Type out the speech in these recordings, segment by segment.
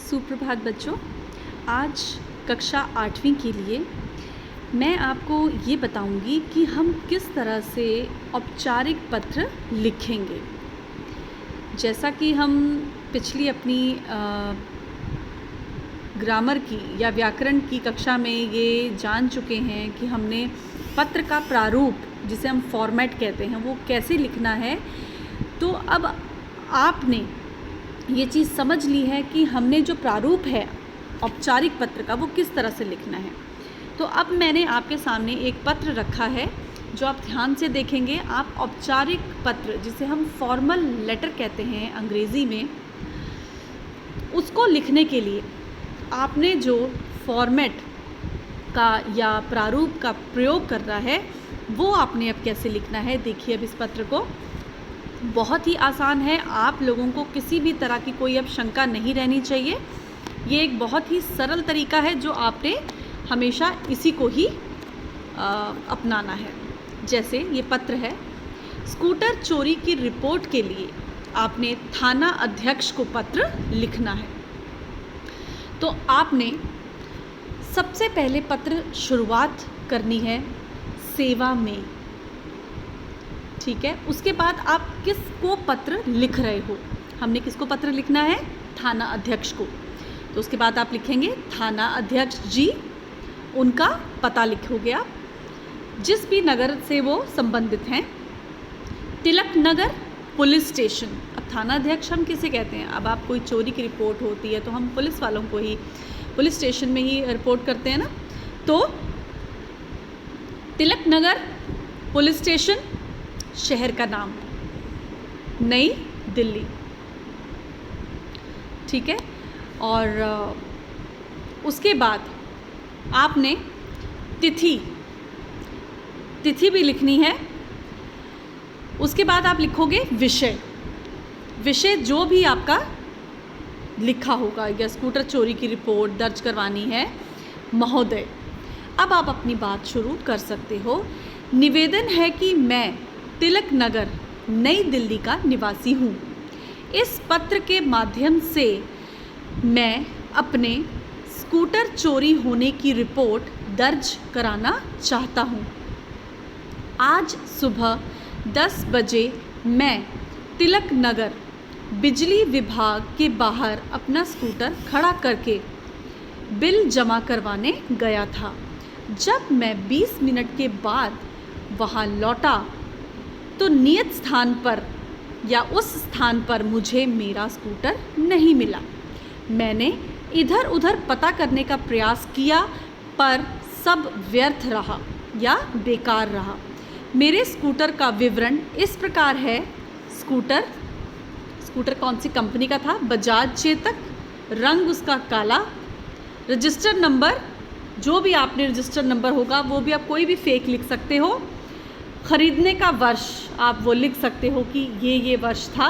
सुप्रभात बच्चों। आज कक्षा 8वीं के लिए मैं आपको ये बताऊंगी कि हम किस तरह से औपचारिक पत्र लिखेंगे। जैसा कि हम पिछली अपनी ग्रामर की या व्याकरण की कक्षा में ये जान चुके हैं कि हमने पत्र का प्रारूप, जिसे हम फॉर्मेट कहते हैं, वो कैसे लिखना है। तो अब आपने ये चीज़ समझ ली है कि हमने जो प्रारूप है औपचारिक पत्र का, वो किस तरह से लिखना है। तो अब मैंने आपके सामने एक पत्र रखा है जो आप ध्यान से देखेंगे। आप औपचारिक पत्र, जिसे हम फॉर्मल लेटर कहते हैं अंग्रेज़ी में, उसको लिखने के लिए आपने जो फॉर्मेट का या प्रारूप का प्रयोग करना है, वो आपने अब कैसे लिखना है। देखिए अब इस पत्र को, बहुत ही आसान है। आप लोगों को किसी भी तरह की कोई अब शंका नहीं रहनी चाहिए। ये एक बहुत ही सरल तरीका है जो आपने हमेशा इसी को ही अपनाना है। जैसे ये पत्र है, स्कूटर चोरी की रिपोर्ट के लिए आपने थाना अध्यक्ष को पत्र लिखना है। तो आपने सबसे पहले पत्र शुरुआत करनी है सेवा में, ठीक है। उसके बाद आप किसको पत्र लिख रहे हो, हमने किसको पत्र लिखना है, थाना अध्यक्ष को। तो उसके बाद आप लिखेंगे थाना अध्यक्ष जी, उनका पता लिखोगे आप, जिस भी नगर से वो संबंधित हैं। Tilak Nagar police station. अब थाना अध्यक्ष हम किसे कहते हैं, अब आप कोई चोरी की रिपोर्ट होती है तो हम पुलिस वालों को ही पुलिस स्टेशन में ही रिपोर्ट करते हैं ना। तो तिलक नगर पुलिस स्टेशन, शहर का नाम नई दिल्ली, ठीक है। और उसके बाद आपने तिथि भी लिखनी है। उसके बाद आप लिखोगे विषय जो भी आपका लिखा होगा, या स्कूटर चोरी की रिपोर्ट दर्ज करवानी है महोदय। अब आप अपनी बात शुरू कर सकते हो। निवेदन है कि मैं तिलक नगर नई दिल्ली का निवासी हूँ। इस पत्र के माध्यम से मैं अपने स्कूटर चोरी होने की रिपोर्ट दर्ज कराना चाहता हूँ। आज सुबह 10 बजे मैं तिलक नगर बिजली विभाग के बाहर अपना स्कूटर खड़ा करके बिल जमा करवाने गया था। जब मैं 20 मिनट के बाद वहाँ लौटा तो नियत स्थान पर या उस स्थान पर मुझे मेरा स्कूटर नहीं मिला। मैंने इधर उधर पता करने का प्रयास किया, पर सब व्यर्थ रहा या बेकार रहा। मेरे स्कूटर का विवरण इस प्रकार है। स्कूटर कौन सी कंपनी का था, बजाज चेतक, रंग उसका काला, रजिस्टर नंबर, जो भी आपने रजिस्टर नंबर होगा वो भी आप कोई भी फेक लिख सकते हो। ख़रीदने का वर्ष आप वो लिख सकते हो कि ये वर्ष था।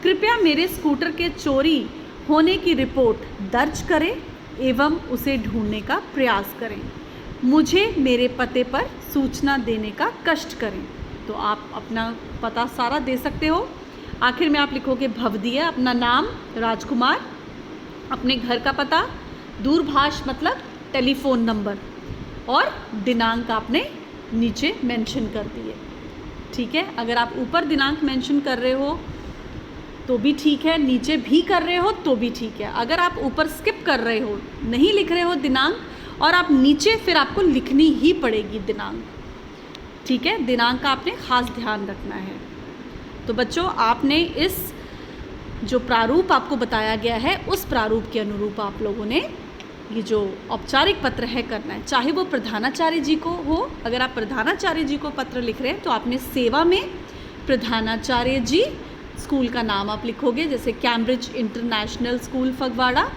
कृपया मेरे स्कूटर के चोरी होने की रिपोर्ट दर्ज करें एवं उसे ढूंढने का प्रयास करें। मुझे मेरे पते पर सूचना देने का कष्ट करें। तो आप अपना पता सारा दे सकते हो। आखिर में आप लिखोगे भवदीय, अपना नाम राजकुमार, अपने घर का पता, दूरभाष मतलब टेलीफोन नंबर, और दिनांक आपने नीचे मेंशन कर दिए, ठीक है। अगर आप ऊपर दिनांक मेंशन कर रहे हो तो भी ठीक है, नीचे भी कर रहे हो तो भी ठीक है। अगर आप ऊपर स्किप कर रहे हो, नहीं लिख रहे हो दिनांक, और आप नीचे फिर आपको लिखनी ही पड़ेगी दिनांक, ठीक है। दिनांक का आपने ख़ास ध्यान रखना है। तो बच्चों, आपने इस जो प्रारूप आपको बताया गया है, उस प्रारूप के अनुरूप आप लोगों ने ये जो औपचारिक पत्र है करना है। चाहे वो प्रधानाचार्य जी को हो, अगर आप प्रधानाचार्य जी को पत्र लिख रहे हैं तो आपने सेवा में प्रधानाचार्य जी, स्कूल का नाम आप लिखोगे, जैसे कैम्ब्रिज इंटरनेशनल स्कूल फगवाड़ा,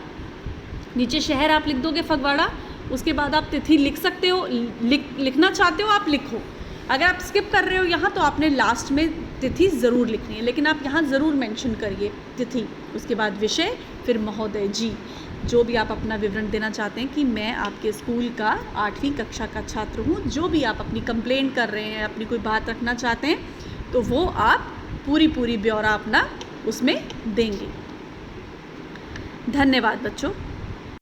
नीचे शहर आप लिख दोगे फगवाड़ा। उसके बाद आप तिथि लिख सकते हो, लिखना चाहते हो आप लिखो। अगर आप स्किप कर रहे हो यहाँ, तो आपने लास्ट में तिथि ज़रूर लिखनी है, लेकिन आप यहाँ ज़रूर मेंशन करिए तिथि। उसके बाद विषय, फिर महोदय जी, जो भी आप अपना विवरण देना चाहते हैं कि मैं आपके स्कूल का 8वीं कक्षा का छात्र हूँ। जो भी आप अपनी कंप्लेंट कर रहे हैं, अपनी कोई बात रखना चाहते हैं, तो वो आप पूरी ब्यौरा अपना उसमें देंगे। धन्यवाद बच्चों।